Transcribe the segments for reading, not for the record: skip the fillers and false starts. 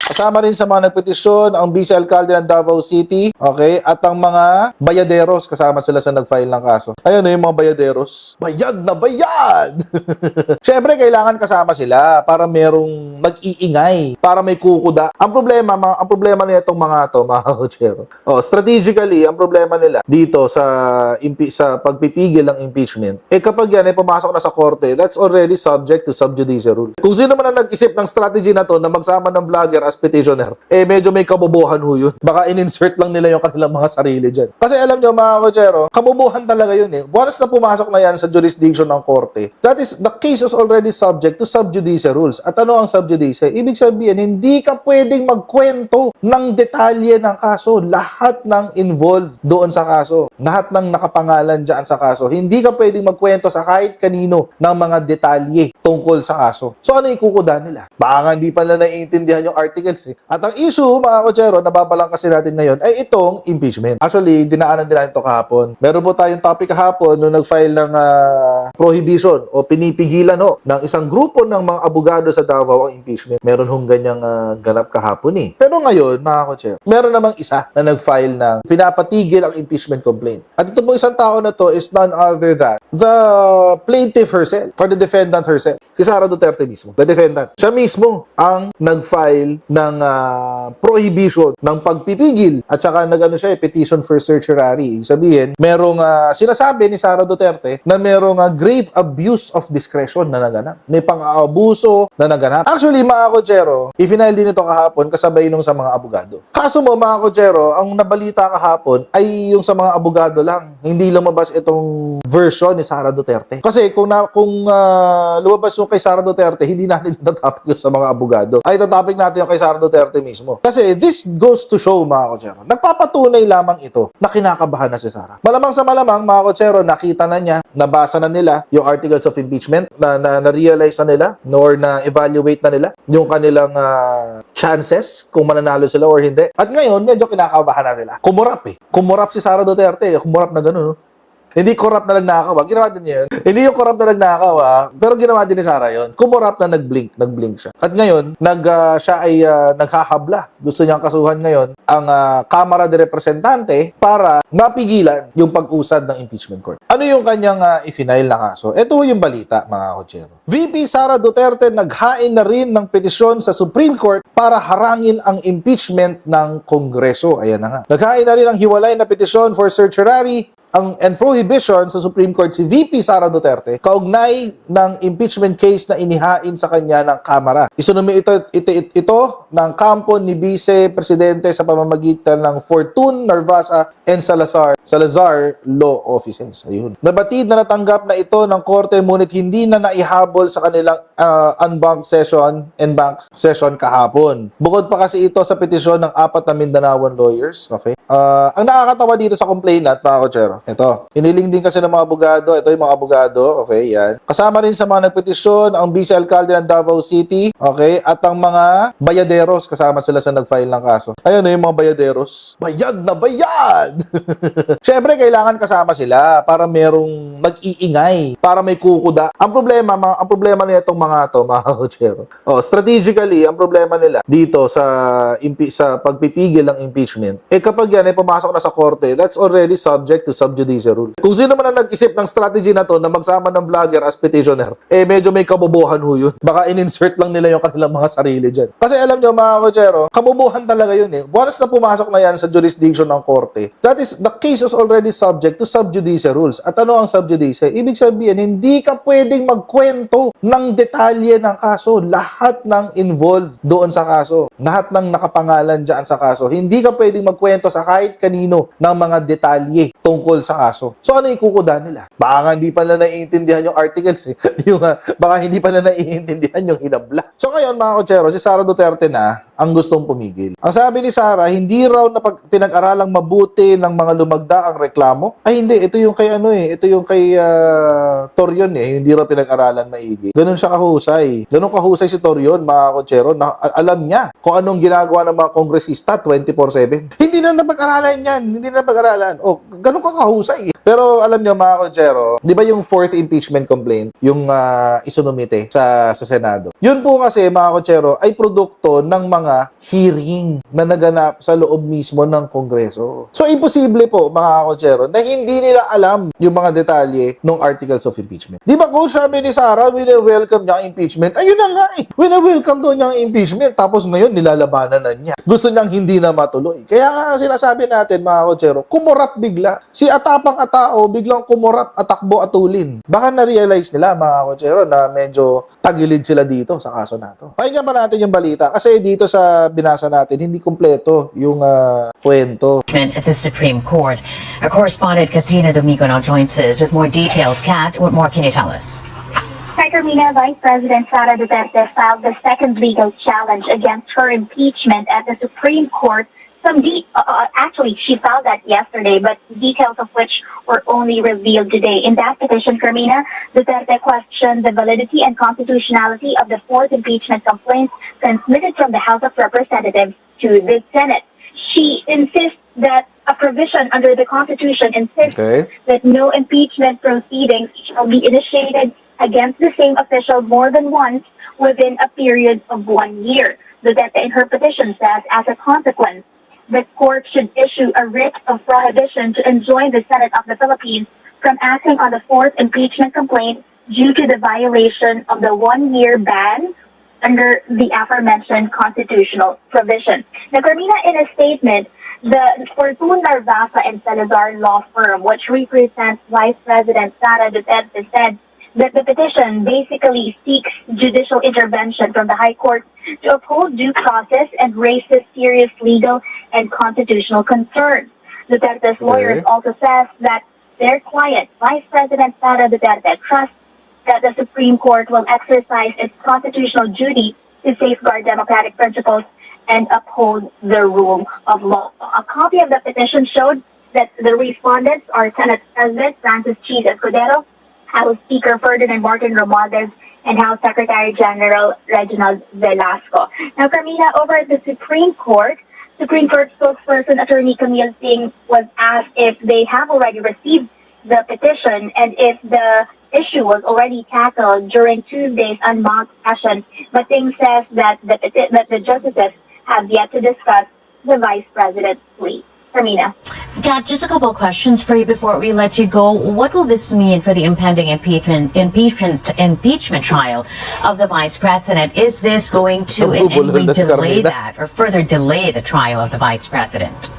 Kasama rin sa mga nagpetisyon ang Vice Alcalde ng Davao City, okay, at ang mga bayaderos, kasama sila sa nag-file ng kaso. Ayan yung mga bayaderos. Bayad na bayad! Siyempre, kailangan kasama sila para merong mag-iingay, para may kukuda. Ang problema nila itong mga to, mga kotsero. Strategically, ang problema nila dito sa pagpipigil ng impeachment, kapag yan ay pumasok na sa korte, that's already subject to sub judice rule. Kung sino man ang nag-isip ng strategy na to na magsama ng vlogger as petitioner, medyo may kabobohan ho yun. Baka in-insert lang nila yung kanilang mga sarili dyan. Kasi alam nyo, mga kotsero, kabobohan talaga yun eh. Once na pumasok na yan sa jurisdiction ng korte, that is, the case is already subject to sub judice rules. At ano ang sub judice? Ibig sabihin, hindi ka pwedeng magkwento ng detalye ng kaso. Lahat ng involved doon sa kaso. Lahat ng nakapangalan dyan sa kaso. Hindi ka pwedeng magkwento sa kahit kanino ng mga detalye tungkol sa kaso. So ano ikukuda nila? Baka hindi pa nila naiintindihan yung articles eh. At ang issue, mga kotsero, nababalang kasi natin ngayon ay itong impeachment. Actually, dinaanan din natin ito kahapon. Meron po tayong topic kahapon nung nag-file ng prohibition o pinipigilan ng isang grupo ng mga abogado sa Davao ang impeachment. Meron hong ganyang ganap kahapon eh. Pero ngayon, mga kotsero, meron namang isa na nag-file ng pinapatigil ang impeachment complaint. At ito po isang tao na to is none other than the plaintiff herself or the defendant herself. Si Sara Duterte mismo. The defendant. Siya mismo ang nag-file ng prohibition ng pagpipigil at saka petition for certiorari. Ibig sabihin, merong sinasabi ni Sara Duterte na merong grave abuse of discretion na naganap. May pang-aabuso na naganap. Actually, mga kotsero, i-final din ito kahapon kasabay nung sa mga abogado. Kaso mo, mga kotsero, ang nabalita kahapon ay yung sa mga abogado lang. Hindi lumabas itong version ni Sara Duterte. Kasi kung lumabas yung kay Sara Duterte, hindi natin natatopic sa mga abogado. Ay topic natin yung kay Sara Duterte mismo. Kasi this goes to show, mga kotsero, nagpapatunay lamang ito na kinakabahan na si Sara. Malamang sa malamang, mga kotsero, nakita na niya, nabasa na nila yung articles of impeachment, na-realize na nila, or na-evaluate na nila yung kanilang chances kung mananalo sila or hindi. At ngayon, medyo kinakabahan na sila. Kumurap eh. Kumurap si Sara Duterte. Kumurap na gano'n, no? Hindi corrupt na nagnakaw. Ginawa din niya yun. Hindi yung corrupt na nagnakaw, pero ginawa din ni Sara yun. Kumurap na nag-blink siya. At ngayon, siya ay naghahabla. Gusto niyang kasuhan ngayon ang Kamara de Representante para mapigilan yung pag-usad ng impeachment court. Ano yung kanyang i-final na kaso? Ito yung balita, mga kotsero. VP Sara Duterte naghain na rin ng petisyon sa Supreme Court para harangin ang impeachment ng Kongreso. Ayan na nga. Naghain na rin ang hiwalay na petisyon for certiorari and prohibition sa Supreme Court si VP Sara Duterte kaugnay ng impeachment case na inihain sa kanya ng Kamara. Isunumi ito ng kampo ni Vice Presidente sa pamamagitan ng Fortune, Narvasa, and Salazar Law Offices. Ayun. Nabatid na natanggap na ito ng korte ngunit hindi na naihabol sa kanilang en banc session kahapon. Bukod pa kasi ito sa petisyon ng 4 na Mindanaoan lawyers. Okay? Ang nakakatawa dito sa complainant, mga kotsero, ito. Iniling din kasi ng mga abogado. Ito yung mga abogado. Okay, yan. Kasama rin sa mga nagpetisyon ang Vice Alcalde ng Davao City. Okay, at ang mga bayaderos. Kasama sila sa nag-file ng kaso. Ayan yung mga bayaderos. Bayad na bayad! Siyempre, kailangan kasama sila para merong mag-iingay. Para may kukuda. Ang problema nila itong mga to, mga kotsero. Strategically, ang problema nila dito sa pagpipigil ng impeachment, kapag yan ay pumasok na sa korte, that's already subject to sub judice rule. Kung sino man ang nag-isip ng strategy na to na magsama ng vlogger as petitioner, medyo may kabobohan ho yun. Baka in-insert lang nila yung kanilang mga sarili dyan. Kasi alam nyo, mga kotsero, kabobohan talaga yun eh. Once na pumasok na yan sa jurisdiction ng korte, that is, the case is already subject to sub judice rules. At ano ang sub judice? Ibig sabihin, hindi ka pwedeng magkwento ng detalye ng kaso. Lahat ng involved doon sa kaso. Lahat ng nakapangalan dyan sa kaso. Hindi ka pwedeng magkwento sa kahit kanino ng mga detalye tungkol sa kaso. So ano ikukuda nila? Baka hindi pa nila naiintindihan yung articles eh. Baka hindi pa nila naiintindihan yung hinabla. So ngayon, mga kotsero, si Sara Duterte na ang gustong pumigil. Ang sabi ni Sara, hindi raw na pinag-aralang mabuti ng mga Ronda ang reklamo? Ay hindi, ito yung kay ano eh, ito yung kay Torion eh, hindi raw pinag-aralan maigi. Ganun siya kahusay. Ganun kahusay si Torion, mga kotsero, na alam niya kung anong ginagawa ng mga kongresista 24/7. Hindi na napag-aralan yan, hindi na napag-aralan. Oh, ganun ka kahusay eh. Pero alam niyo mga kotsero, di ba yung fourth impeachment complaint, yung isunumite sa Senado? Yun po kasi mga kotsero ay produkto ng mga hearing na naganap sa loob mismo ng Kongreso. So, imposible po, mga kotsero, na hindi nila alam yung mga detalye ng articles of impeachment. Di ba, kung sabi ni Sara, wini-welcome niya ang impeachment? Ayun na nga eh. Wini-welcome doon niya ang impeachment. Tapos ngayon, nilalabanan na niya. Gusto niyang hindi na matuloy. Kaya nga sinasabi natin, mga kotsero, kumurap bigla. Si atapang atao, biglang kumurap, atakbo, atulin. Baka na-realize nila, mga kotsero, na medyo tagilid sila dito sa kaso na to. Pakinggan pa natin yung balita. Kasi dito sa binasa natin, hindi kumpleto yung kwento. At the Supreme Court. Our correspondent Katrina Domingo now joins us with more details. Kat, what more can you tell us? Hi, Carmina. Vice President Sara Duterte filed the second legal challenge against her impeachment at the Supreme Court. Actually, she filed that yesterday, but details of which were only revealed today. In that petition, Carmina, Duterte questioned the validity and constitutionality of the fourth impeachment complaint transmitted from the House of Representatives to the Senate. She insists that a provision under the Constitution insists that no impeachment proceedings shall be initiated against the same official more than once within a period of 1 year. Duterte in her petition says, as a consequence, the court should issue a writ of prohibition to enjoin the Senate of the Philippines from acting on the fourth impeachment complaint due to the violation of the 1-year ban under the aforementioned constitutional provision. Now, Carmina, in a statement, the Fortune Narvaza and Salazar law firm, which represents Vice President Sara Duterte, said that the petition basically seeks judicial intervention from the High Court to uphold due process and raises serious legal and constitutional concerns. Duterte's lawyers also says that their client, Vice President Sara Duterte, trusts that the Supreme Court will exercise its constitutional duty to safeguard democratic principles and uphold the rule of law. A copy of the petition showed that the respondents are Senate President Francis Cheese Escudero, House Speaker Ferdinand Martin Romualdez, and House Secretary General Reginald Velasco. Now, Carmina, over at the Supreme Court spokesperson Attorney Camille Singh was asked if they have already received the petition and if the issue was already tackled during Tuesday's en banc session. But Singh says that the justices have yet to discuss the Vice President's plea. Carmina. Kat, just a couple of questions for you before we let you go. What will this mean for the impending impeachment trial of the Vice President? Is this going to in any way delay that or further delay the trial of the Vice President?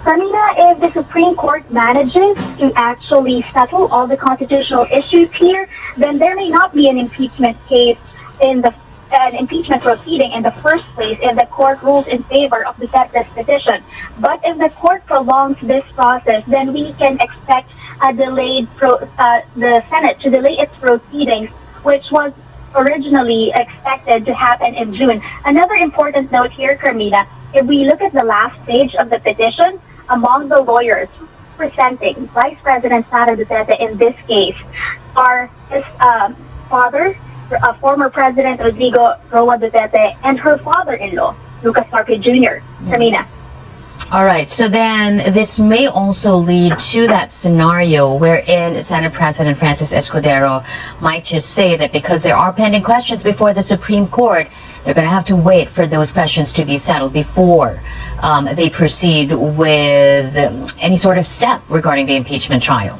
Carmina, if the Supreme Court manages to actually settle all the constitutional issues here, then there may not be an impeachment case an impeachment proceeding in the first place if the court rules in favor of Duterte's petition. But if the court prolongs this process, then we can expect the Senate to delay its proceedings, which was originally expected to happen in June. Another important note here, Carmina, if we look at the last page of the petition, among the lawyers presenting Vice President Sara Duterte in this case are his father, former President Rodrigo Roa Duterte, and her father-in-law, Lucas Marque Jr. Carmina. All right, so then this may also lead to that scenario wherein Senate President Francis Escudero might just say that because there are pending questions before the Supreme Court, they're going to have to wait for those questions to be settled before they proceed with any sort of step regarding the impeachment trial.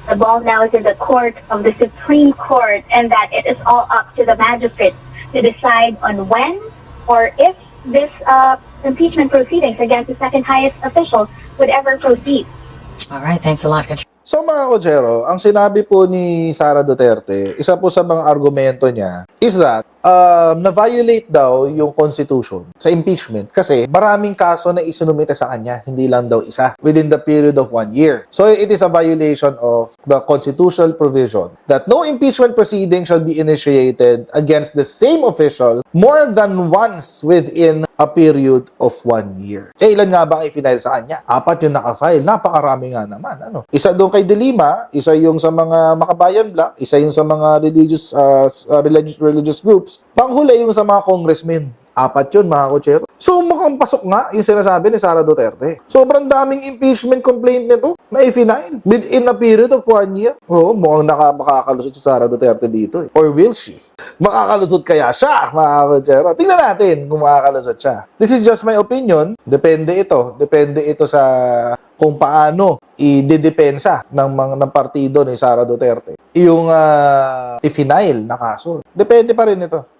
The ball now is in the court of the Supreme Court, and that it is all up to the magistrates to decide on when or if this impeachment proceedings against the second highest official would ever proceed. All right, thanks a lot, Katrina. So mga kotsero, ang sinabi po ni Sara Duterte, isa po sa mga argumento niya is that na-violate daw yung Constitution sa impeachment kasi maraming kaso na isinumite sa kanya, hindi lang daw isa, within the period of 1 year. So it is a violation of the constitutional provision that no impeachment proceeding shall be initiated against the same official more than once within a period of 1 year. Eh, ilan nga ba ang i-file sa kanya? 4 yung naka-file. Napakarami nga naman. Ano? Isa doon kay De Lima, isa yung sa mga Makabayan Black, isa yung sa mga religious groups. Panghuli yung sa mga congressmen. 4 yun, mga kutsero. So, mukhang pasok nga yung sinasabi ni Sara Duterte. Sobrang daming impeachment complaint nito na i-final within a period of 1 year. Oo, mukhang makakalusot si Sara Duterte dito. Or will she? Makakalusot kaya siya, mga kutsero? Tingnan natin kung makakalusot siya. This is just my opinion. Depende ito. Depende ito sa kung paano i-dedepensa ng partido ni Sara Duterte yung i-final na kaso. Depende pa rin ito.